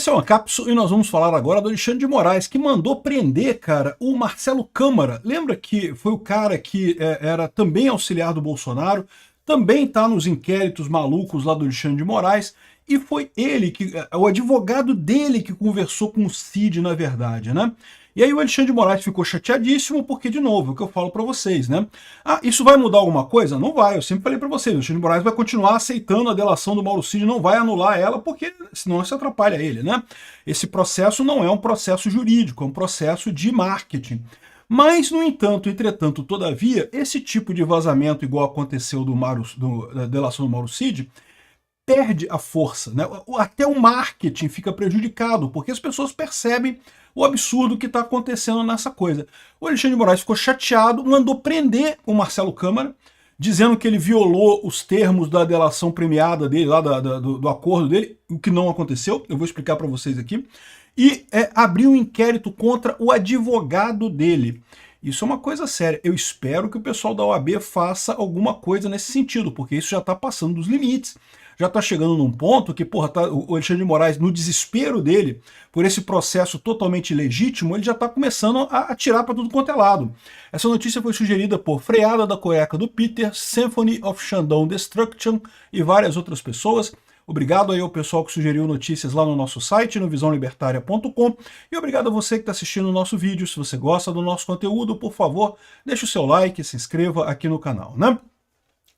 Esse é o Ancapso e nós vamos falar agora do Alexandre de Moraes, que mandou prender, cara, o Marcelo Câmara. Lembra que foi o cara que era também auxiliar do Bolsonaro, também está nos inquéritos malucos lá do Alexandre de Moraes, e foi ele, o advogado dele que conversou com o Cid, na verdade, né? E aí o Alexandre de Moraes ficou chateadíssimo porque, de novo, é o que eu falo para vocês, né? Ah, isso vai mudar alguma coisa? Não vai, eu sempre falei para vocês, o Alexandre de Moraes vai continuar aceitando a delação do Mauro Cid, não vai anular ela, porque senão isso atrapalha ele, né? Esse processo não é um processo jurídico, é um processo de marketing. Mas, no entanto, entretanto, todavia, esse tipo de vazamento, igual aconteceu da delação do Mauro Cid, perde a força, né? Até o marketing fica prejudicado, porque as pessoas percebem o absurdo que está acontecendo nessa coisa. O Alexandre de Moraes ficou chateado, mandou prender o Marcelo Câmara, dizendo que ele violou os termos da delação premiada dele, lá do acordo dele, o que não aconteceu, eu vou explicar para vocês aqui, e abriu um inquérito contra o advogado dele. Isso é uma coisa séria. Eu espero que o pessoal da OAB faça alguma coisa nesse sentido, porque isso já está passando dos limites. Já está chegando num ponto que, porra, o Alexandre de Moraes, no desespero dele, por esse processo totalmente legítimo, ele já está começando a atirar para tudo quanto é lado. Essa notícia foi sugerida por Freada da Cueca do Peter, Symphony of Shandong Destruction e várias outras pessoas. Obrigado aí ao pessoal que sugeriu notícias lá no nosso site, no visãolibertaria.com, e obrigado a você que está assistindo o nosso vídeo. Se você gosta do nosso conteúdo, por favor, deixe o seu like, se inscreva aqui no canal, né?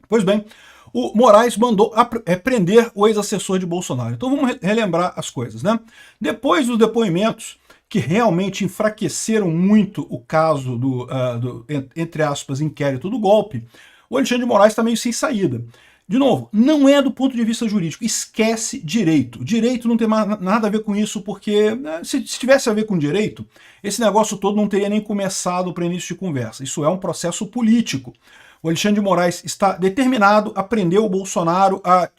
Pois bem, o Moraes mandou prender o ex-assessor de Bolsonaro. Então vamos relembrar as coisas, né? Depois dos depoimentos que realmente enfraqueceram muito o caso entre aspas, inquérito do golpe, o Alexandre de Moraes está meio sem saída. De novo, não é do ponto de vista jurídico, esquece direito. Direito não tem nada a ver com isso, porque se tivesse a ver com direito, esse negócio todo não teria nem começado para início de conversa. Isso é um processo político. O Alexandre de Moraes está determinado a prender o Bolsonaro, a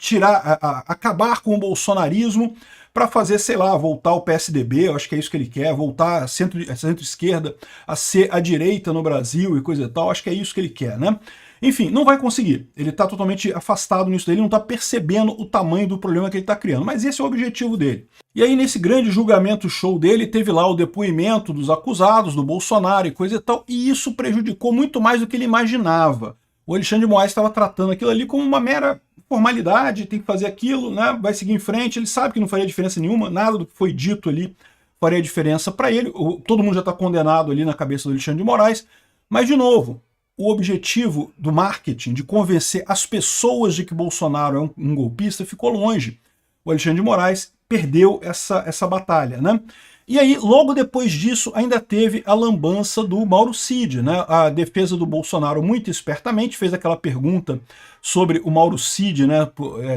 acabar com o bolsonarismo, para fazer, sei lá, voltar ao PSDB, eu acho que é isso que ele quer, voltar a centro-esquerda, a ser a direita no Brasil e coisa e tal, acho que é isso que ele quer, né? Enfim, não vai conseguir. Ele está totalmente afastado nisso dele, não está percebendo o tamanho do problema que ele está criando. Mas esse é o objetivo dele. E aí, nesse grande julgamento show dele, teve lá o depoimento dos acusados, do Bolsonaro e coisa e tal, e isso prejudicou muito mais do que ele imaginava. O Alexandre de Moraes estava tratando aquilo ali como uma mera formalidade, tem que fazer aquilo, né? Vai seguir em frente, ele sabe que não faria diferença nenhuma, nada do que foi dito ali faria diferença para ele, todo mundo já está condenado ali na cabeça do Alexandre de Moraes, mas, de novo, o objetivo do marketing, de convencer as pessoas de que Bolsonaro é um golpista, ficou longe. O Alexandre de Moraes perdeu essa batalha, né? E aí, logo depois disso, ainda teve a lambança do Mauro Cid, né? A defesa do Bolsonaro, muito espertamente, fez aquela pergunta sobre o Mauro Cid, né?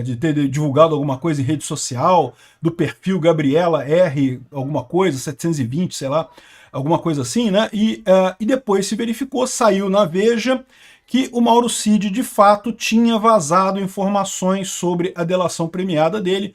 De ter divulgado alguma coisa em rede social, do perfil Gabriela R, alguma coisa, 720, sei lá, alguma coisa assim, né? E depois se verificou, saiu na Veja, que o Mauro Cid, de fato, tinha vazado informações sobre a delação premiada dele,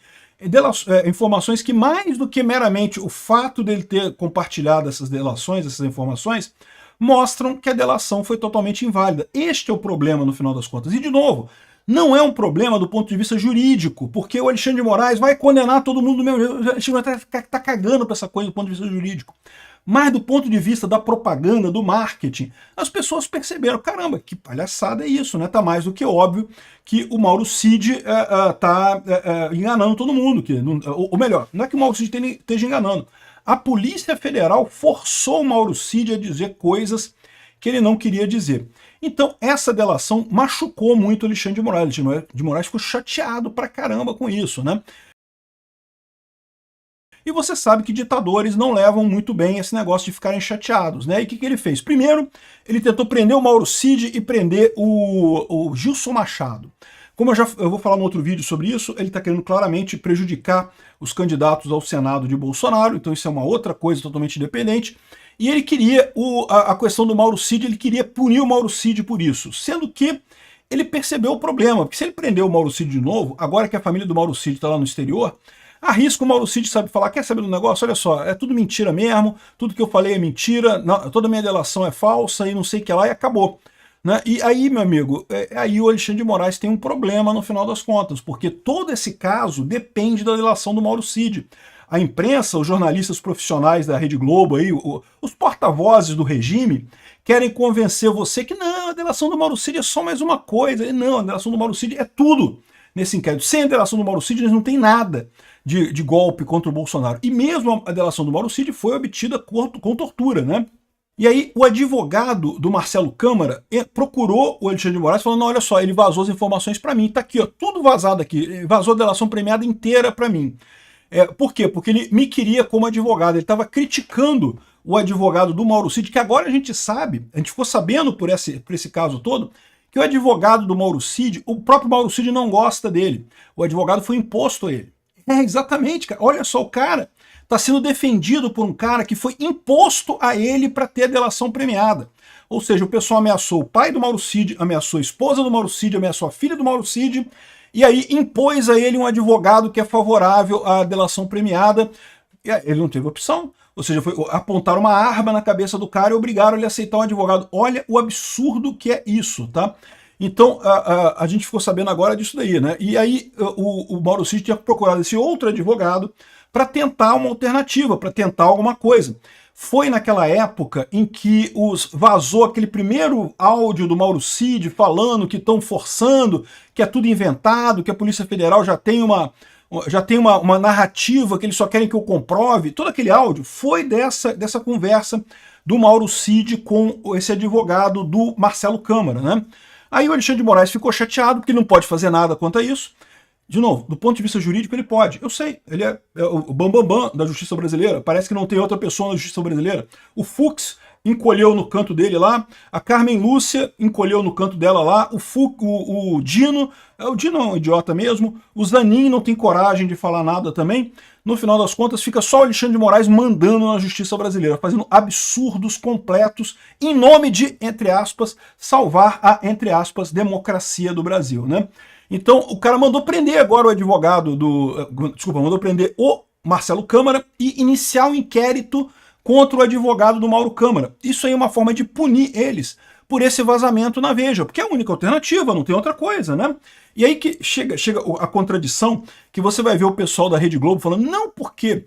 informações que, mais do que meramente o fato dele ter compartilhado essas delações, essas informações, mostram que a delação foi totalmente inválida. Este é o problema, no final das contas. E, de novo, não é um problema do ponto de vista jurídico, porque o Alexandre de Moraes vai condenar todo mundo do mesmo jeito. O Alexandre de Moraes está cagando para essa coisa do ponto de vista jurídico. Mas do ponto de vista da propaganda, do marketing, as pessoas perceberam, caramba, que palhaçada é isso, né? Tá mais do que óbvio que o Mauro Cid tá enganando todo mundo. Ou melhor, não é que o Mauro Cid esteja enganando. A Polícia Federal forçou o Mauro Cid a dizer coisas que ele não queria dizer. Então, essa delação machucou muito o Alexandre de Moraes. O Alexandre de Moraes ficou chateado pra caramba com isso, né? E você sabe que ditadores não levam muito bem esse negócio de ficarem chateados, né? E o que ele fez? Primeiro, ele tentou prender o Mauro Cid e prender o Gilson Machado. Como eu vou falar no outro vídeo sobre isso, ele está querendo claramente prejudicar os candidatos ao Senado de Bolsonaro, então isso é uma outra coisa totalmente independente. E ele queria, a questão do Mauro Cid, ele queria punir o Mauro Cid por isso, sendo que ele percebeu o problema, porque se ele prender o Mauro Cid de novo, agora que a família do Mauro Cid está lá no exterior, arrisca o Mauro Cid, sabe falar, quer saber do negócio? Olha só, é tudo mentira mesmo, tudo que eu falei é mentira, toda a minha delação é falsa e não sei o que lá, e acabou. Né? E aí, meu amigo, aí o Alexandre de Moraes tem um problema no final das contas, porque todo esse caso depende da delação do Mauro Cid. a imprensa, os jornalistas profissionais da Rede Globo, aí, os porta-vozes do regime, querem convencer você que não, a delação do Mauro Cid é só mais uma coisa. Não, a delação do Mauro Cid é tudo nesse inquérito. Sem a delação do Mauro Cid, eles não tem nada de golpe contra o Bolsonaro. E mesmo a delação do Mauro Cid foi obtida com tortura, né? E aí o advogado do Marcelo Câmara procurou o Alexandre de Moraes falando, não, olha só, ele vazou as informações para mim, tá aqui, ó, tudo vazado aqui, vazou a delação premiada inteira para mim. Por quê? Porque ele me queria como advogado, ele estava criticando o advogado do Mauro Cid, que agora a gente sabe, a gente ficou sabendo por esse caso todo, que o advogado do Mauro Cid, o próprio Mauro Cid não gosta dele, o advogado foi imposto a ele. Exatamente, cara, olha só, o cara está sendo defendido por um cara que foi imposto a ele para ter a delação premiada. Ou seja, o pessoal ameaçou o pai do Mauro Cid, ameaçou a esposa do Mauro Cid, ameaçou a filha do Mauro Cid, e aí impôs a ele um advogado que é favorável à delação premiada. E ele não teve opção, ou seja, apontaram uma arma na cabeça do cara e obrigaram ele a aceitar um advogado. Olha o absurdo que é isso, tá? Então, a gente ficou sabendo agora disso daí, né? E aí o Mauro Cid tinha procurado esse outro advogado para tentar uma alternativa, para tentar alguma coisa. Foi naquela época em que vazou aquele primeiro áudio do Mauro Cid falando que estão forçando, que é tudo inventado, que a Polícia Federal já tem uma narrativa que eles só querem que eu comprove. Todo aquele áudio foi dessa conversa do Mauro Cid com esse advogado do Marcelo Câmara, né? Aí o Alexandre de Moraes ficou chateado porque ele não pode fazer nada quanto a isso. De novo, do ponto de vista jurídico, ele pode. Eu sei, ele é o bambambam da justiça brasileira. Parece que não tem outra pessoa na justiça brasileira. O Fux encolheu no canto dele lá, a Carmen Lúcia encolheu no canto dela lá, o Dino é um idiota mesmo, o Zanin não tem coragem de falar nada também. No final das contas, fica só o Alexandre de Moraes mandando na justiça brasileira, fazendo absurdos completos em nome de, entre aspas, salvar a, entre aspas, democracia do Brasil, né? Então, o cara mandou prender agora o advogado mandou prender o Marcelo Câmara e iniciar um inquérito contra o advogado do Mauro Câmara. Isso aí é uma forma de punir eles por esse vazamento na Veja, porque é a única alternativa, não tem outra coisa, né? E aí que chega a contradição, que você vai ver o pessoal da Rede Globo falando, não porque...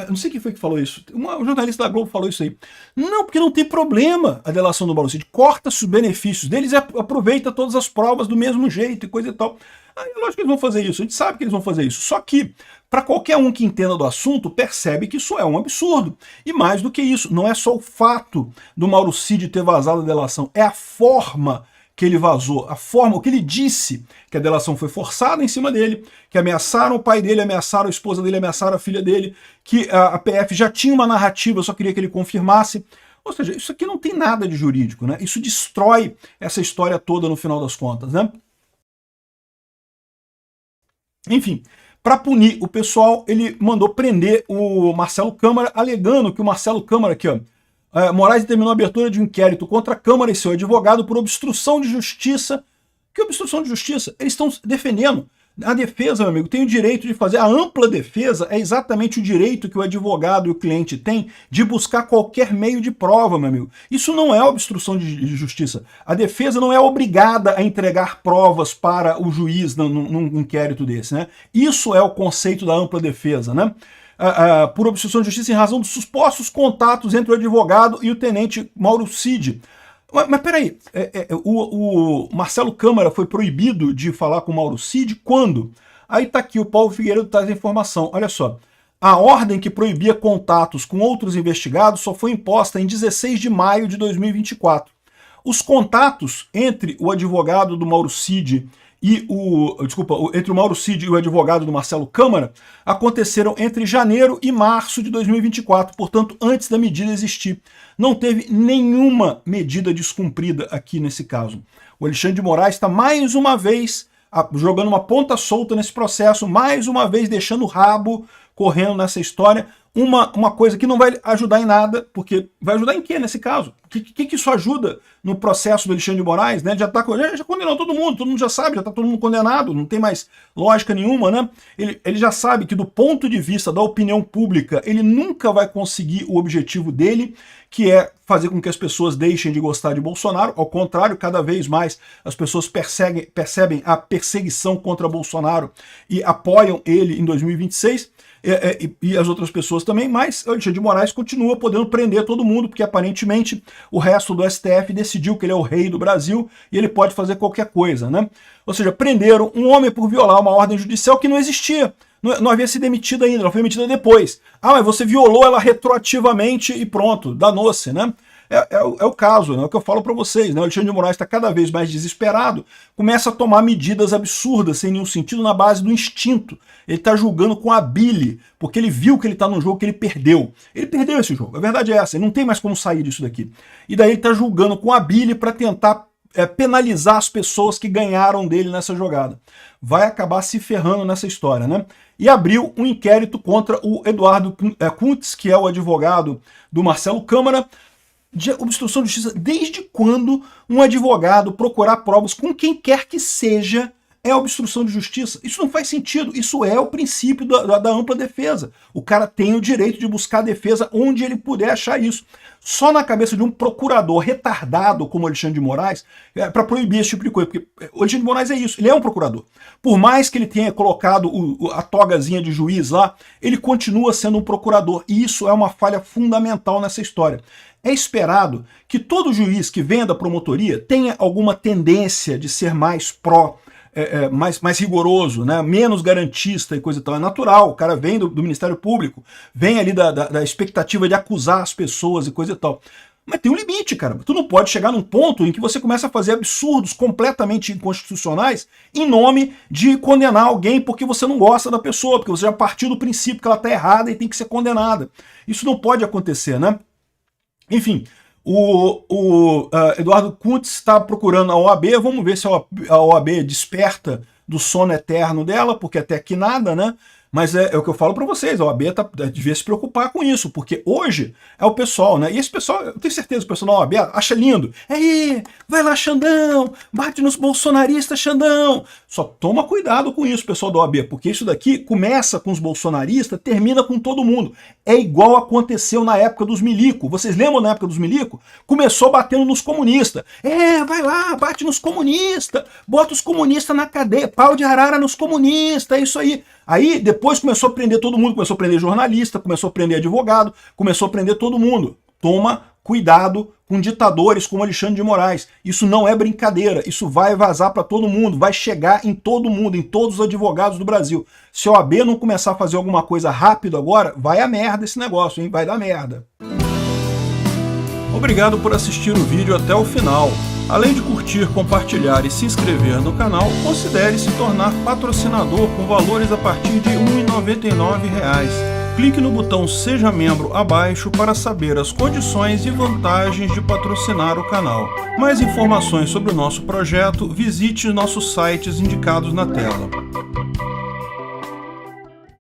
não sei quem foi que falou isso, um jornalista da Globo falou isso aí. Não, porque não tem problema a delação do Mauro Cid, corta-se os benefícios deles e aproveita todas as provas do mesmo jeito e coisa e tal. Lógico que eles vão fazer isso, a gente sabe que eles vão fazer isso, só que para qualquer um que entenda do assunto, percebe que isso é um absurdo. E mais do que isso, não é só o fato do Mauro Cid ter vazado a delação, é a forma que ele vazou, o que ele disse, que a delação foi forçada em cima dele, que ameaçaram o pai dele, ameaçaram a esposa dele, ameaçaram a filha dele, que a PF já tinha uma narrativa, só queria que ele confirmasse. Ou seja, isso aqui não tem nada de jurídico, né? Isso destrói essa história toda no final das contas, né? Enfim, para punir o pessoal, ele mandou prender o Marcelo Câmara, alegando que o Marcelo Câmara aqui, ó, Moraes determinou a abertura de um inquérito contra a Câmara e seu advogado por obstrução de justiça. Que obstrução de justiça? Eles estão defendendo. A defesa, meu amigo, tem o direito de fazer. A ampla defesa é exatamente o direito que o advogado e o cliente têm de buscar qualquer meio de prova, meu amigo. Isso não é obstrução de justiça. A defesa não é obrigada a entregar provas para o juiz num inquérito desse, né? Isso é o conceito da ampla defesa, né? Por obstrução de justiça em razão dos supostos contatos entre o advogado e o tenente Mauro Cid. Mas peraí, o Marcelo Câmara foi proibido de falar com o Mauro Cid quando? Aí tá aqui, o Paulo Figueiredo traz a informação, olha só. A ordem que proibia contatos com outros investigados só foi imposta em 16 de maio de 2024. Os contatos entre o advogado do Mauro Cid entre o Mauro Cid e o advogado do Marcelo Câmara aconteceram entre janeiro e março de 2024, portanto, antes da medida existir. Não teve nenhuma medida descumprida aqui nesse caso. O Alexandre de Moraes está mais uma vez jogando uma ponta solta nesse processo, mais uma vez deixando o rabo correndo nessa história, uma coisa que não vai ajudar em nada, porque vai ajudar em quê nesse caso? O que isso ajuda no processo do Alexandre de Moraes, né? Já condenou todo mundo já sabe, já está todo mundo condenado, não tem mais lógica nenhuma, né? Ele já sabe que do ponto de vista da opinião pública, ele nunca vai conseguir o objetivo dele, que é fazer com que as pessoas deixem de gostar de Bolsonaro. Ao contrário, cada vez mais as pessoas percebem a perseguição contra Bolsonaro e apoiam ele em 2026. e as outras pessoas também, mas o Alexandre de Moraes continua podendo prender todo mundo, porque aparentemente o resto do STF decidiu que ele é o rei do Brasil e ele pode fazer qualquer coisa, né? Ou seja, prenderam um homem por violar uma ordem judicial que não existia. Não havia sido demitida ainda, ela foi demitida depois. Ah, mas você violou ela retroativamente e pronto, danou-se, né? É o caso, né? É o que eu falo para vocês, né? O Alexandre de Moraes está cada vez mais desesperado, começa a tomar medidas absurdas, sem nenhum sentido, na base do instinto. Ele está julgando com a bile, porque ele viu que ele está num jogo que ele perdeu. Ele perdeu esse jogo, a verdade é essa, ele não tem mais como sair disso daqui. E daí ele está julgando com a bile para tentar penalizar as pessoas que ganharam dele nessa jogada. Vai acabar se ferrando nessa história, né? E abriu um inquérito contra o Eduardo Kuntz, que é o advogado do Marcelo Câmara, de obstrução de justiça. Desde quando um advogado procurar provas com quem quer que seja é obstrução de justiça? Isso não faz sentido. Isso é o princípio da ampla defesa. O cara tem o direito de buscar defesa onde ele puder achar isso. Só na cabeça de um procurador retardado como Alexandre de Moraes para proibir esse tipo de coisa. Porque o Alexandre de Moraes é isso, ele é um procurador. Por mais que ele tenha colocado a togazinha de juiz lá, ele continua sendo um procurador. E isso é uma falha fundamental nessa história. É esperado que todo juiz que venha da promotoria tenha alguma tendência de ser mais mais rigoroso, né? Menos garantista e coisa e tal. É natural, o cara vem do Ministério Público, vem ali da expectativa de acusar as pessoas e coisa e tal. Mas tem um limite, cara. Tu não pode chegar num ponto em que você começa a fazer absurdos completamente inconstitucionais em nome de condenar alguém porque você não gosta da pessoa, porque você já partiu do princípio que ela está errada e tem que ser condenada. Isso não pode acontecer, né? Enfim, o Eduardo Kuntz está procurando a OAB, vamos ver se a OAB desperta do sono eterno dela, porque até aqui nada, né? Mas é o que eu falo para vocês, a OAB devia se preocupar com isso, porque hoje é o pessoal, né? E esse pessoal, eu tenho certeza que o pessoal da OAB acha lindo. Aí, vai lá, Xandão, bate nos bolsonaristas, Xandão. Só toma cuidado com isso, pessoal da OAB, porque isso daqui começa com os bolsonaristas, termina com todo mundo. É igual aconteceu na época dos milico. Vocês lembram na época dos milico? Começou batendo nos comunistas. Vai lá, bate nos comunistas, bota os comunistas na cadeia, pau de arara nos comunistas, é isso aí. Aí depois começou a prender todo mundo, começou a prender jornalista, começou a prender advogado, começou a prender todo mundo. Toma cuidado com ditadores como Alexandre de Moraes. Isso não é brincadeira, isso vai vazar para todo mundo, vai chegar em todo mundo, em todos os advogados do Brasil. Se a OAB não começar a fazer alguma coisa rápido agora, vai a merda esse negócio, hein? Vai dar merda. Obrigado por assistir o vídeo até o final. Além de curtir, compartilhar e se inscrever no canal, considere se tornar patrocinador com valores a partir de R$ 1,99. Clique no botão Seja Membro abaixo para saber as condições e vantagens de patrocinar o canal. Mais informações sobre o nosso projeto, visite nossos sites indicados na tela.